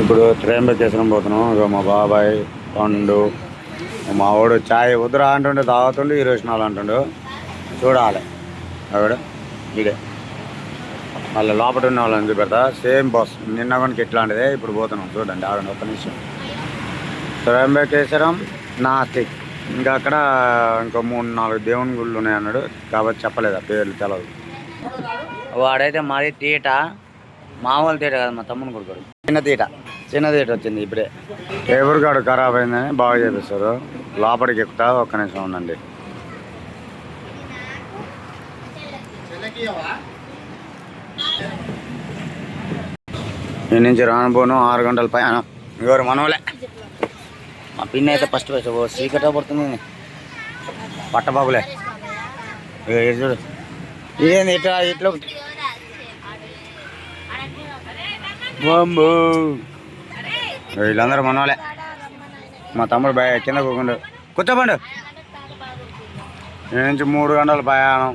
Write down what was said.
ఇప్పుడు త్రయంబకేశ్వరం పోతున్నాం. ఇక మా బాబాయ్ పండు మా వాడు చాయ్ వద్దురా అంటుండే తాగుతుండే 24 అంటుండు. చూడాలి ఆవిడ ఇదే మళ్ళీ లోపల ఉన్న వాళ్ళని చూపెడతా. సేమ్ బస్ నిన్న కొనికి ఎట్లాంటిదే ఇప్పుడు పోతున్నాం. చూడండి ఆగండి ఒక్క నిమిషం. త్రయంబకేశ్వరం నాసిక్ ఇంకా అక్కడ ఇంకో 3-4 దేవుని గుళ్ళు ఉన్నాయి అన్నాడు కాబట్టి చెప్పలేదు ఆ పేర్లు తెలదు. వాడైతే మరి తీట మామూలు తీట కదా మా తమ్ముని కొడుకు చిన్న తీట వచ్చింది ఇప్పుడే. టేబుల్ కాడు ఖరాబ్ అయిందని బాగా చేపిస్తారు. లోపలికి ఎక్కుతా ఒక్క నిమిషం ఉండండి. నేను నుంచి రానుపోను 6 గంటల ప్రయాణం. ఎవరు మనవలే మా పిన్ని అయితే ఫస్ట్ సీకట పడుతుంది పట్టబాబులే చూడు ఇదేంది ఇట్లా ఇట్లా బాంబు వీళ్ళందరూ మనవాళ్ళే. మా తమ్ముడు కింద కూర్చోండు. నేను నుంచి 3 గంటల ప్రయాణం.